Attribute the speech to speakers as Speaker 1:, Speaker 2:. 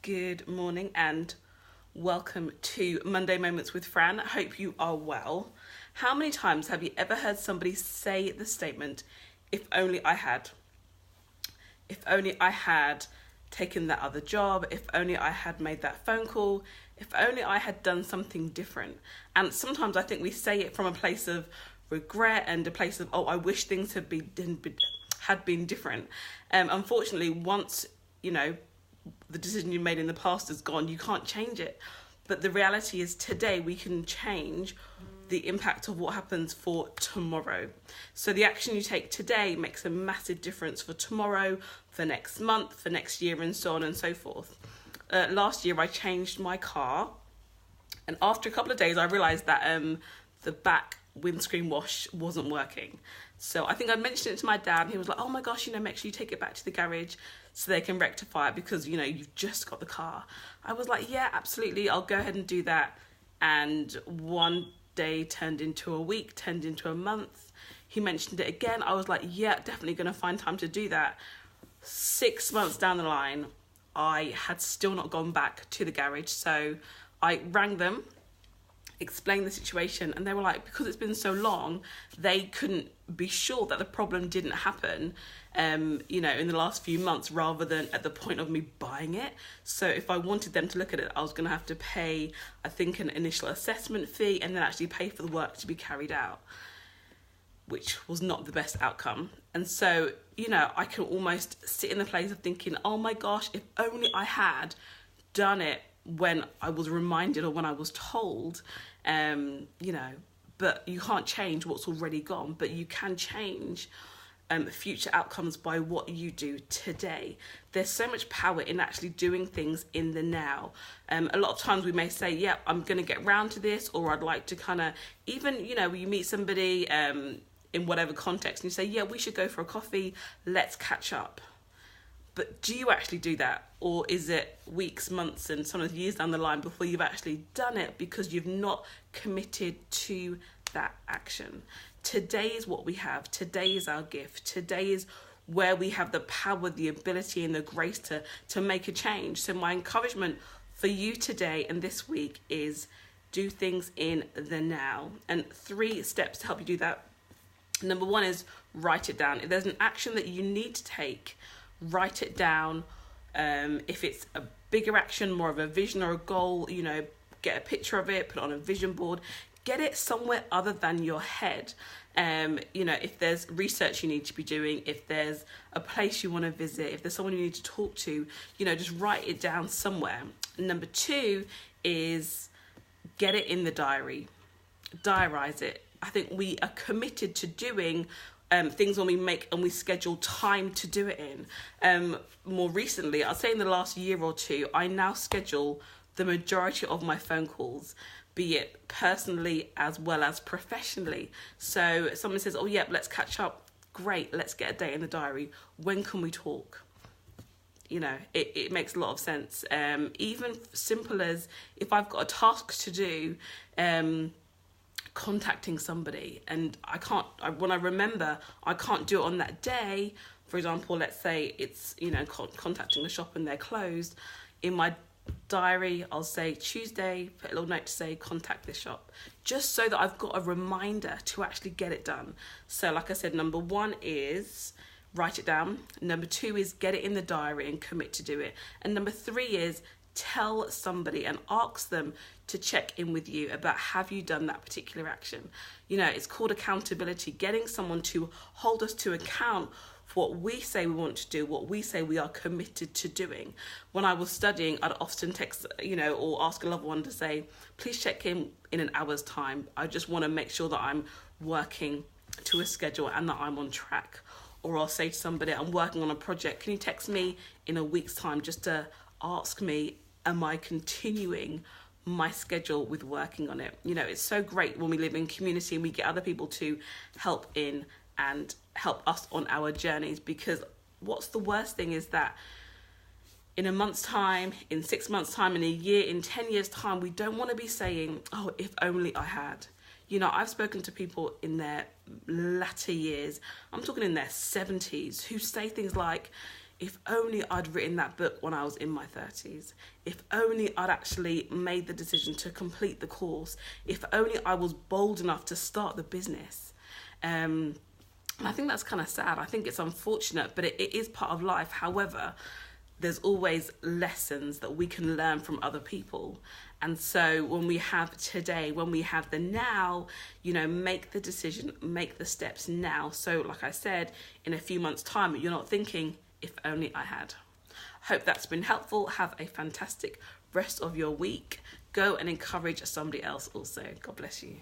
Speaker 1: Good morning and welcome to Monday Moments with Fran. I hope you are well. How many times have you ever heard somebody say the statement, if only I had? If only I had taken that other job, if only I had made that phone call, if only I had done something different. And sometimes I think we say it from a place of regret and a place of, I wish things had been different. Unfortunately, once, the decision you made in the past is gone, you can't change it. But the reality is today we can change the impact of what happens for tomorrow. So the action you take today makes a massive difference for tomorrow, for next month, for next year, and so on and so forth. Last year I changed my car, and after a couple of days I realised that the back windscreen wash wasn't working. So I think I mentioned it to my dad, and he was like, oh my gosh, make sure you take it back to the garage so they can rectify it because, you've just got the car. I was like, yeah, absolutely, I'll go ahead and do that. And one day turned into a week, turned into a month. He mentioned it again. I was like, yeah, definitely going to find time to do that. 6 months down the line, I had still not gone back to the garage. So I rang them, explained the situation, and they were like, because it's been so long, they couldn't be sure that the problem didn't happen in the last few months rather than at the point of me buying it. So if I wanted them to look at it, I was going to have to pay, I think, an initial assessment fee and then actually pay for the work to be carried out, which was not the best outcome. And so, I can almost sit in the place of thinking, oh my gosh, if only I had done it when I was reminded or when I was told, but you can't change what's already gone, but you can change future outcomes by what you do today. There's so much power in actually doing things in the now. A lot of times we may say, yeah, I'm going to get round to this, or I'd like to kind of, even, you meet somebody in whatever context and you say, yeah, we should go for a coffee, let's catch up. But do you actually do that? Or is it weeks, months, and sometimes years down the line before you've actually done it because you've not committed to that action? Today is what we have. Today is our gift. Today is where we have the power, the ability, and the grace to make a change. So my encouragement for you today and this week is do things in the now. And 3 steps to help you do that. Number 1 is write it down. If there's an action that you need to take, write it down. If it's a bigger action, more of a vision or a goal, get a picture of it, put it on a vision board, get it somewhere other than your head. If there's research you need to be doing, if there's a place you want to visit, if there's someone you need to talk to, just write it down somewhere. Number 2 is get it in the diary. Diarize it. I think we are committed to doing things when we make and we schedule time to do it in. More recently, I'd say in the last year or 2, I now schedule the majority of my phone calls, be it personally as well as professionally. So someone says, oh yeah, let's catch up. Great, let's get a date in the diary. When can we talk? It makes a lot of sense. Even simple as if I've got a task to do, contacting somebody and when I remember I can't do it on that day. For example, let's say it's contacting the shop and they're closed. In my diary I'll say Tuesday, put a little note to say contact this shop, just so that I've got a reminder to actually get it done. So like I said, number 1 is write it down. Number 2 is get it in the diary and commit to do it. And number 3 is tell somebody and ask them to check in with you about, have you done that particular action? It's called accountability, getting someone to hold us to account for what we say we want to do, what we say we are committed to doing. When I was studying, I'd often text, or ask a loved one to say, please check in an hour's time. I just want to make sure that I'm working to a schedule and that I'm on track. Or I'll say to somebody, I'm working on a project, can you text me in a week's time just to ask me, am I continuing my schedule with working on it? It's so great when we live in community and we get other people to help in and help us on our journeys, because what's the worst thing is that in a month's time, in 6 months' time, in a year, in 10 years' time, we don't want to be saying, oh, if only I had. I've spoken to people in their latter years, I'm talking in their 70s, who say things like, if only I'd written that book when I was in my 30s. If only I'd actually made the decision to complete the course. If only I was bold enough to start the business. And I think that's kind of sad. I think it's unfortunate, but it is part of life. However, there's always lessons that we can learn from other people. And so when we have today, when we have the now, make the decision, make the steps now. So like I said, in a few months' time, you're not thinking, if only I had. Hope that's been helpful. Have a fantastic rest of your week. Go and encourage somebody else also. God bless you.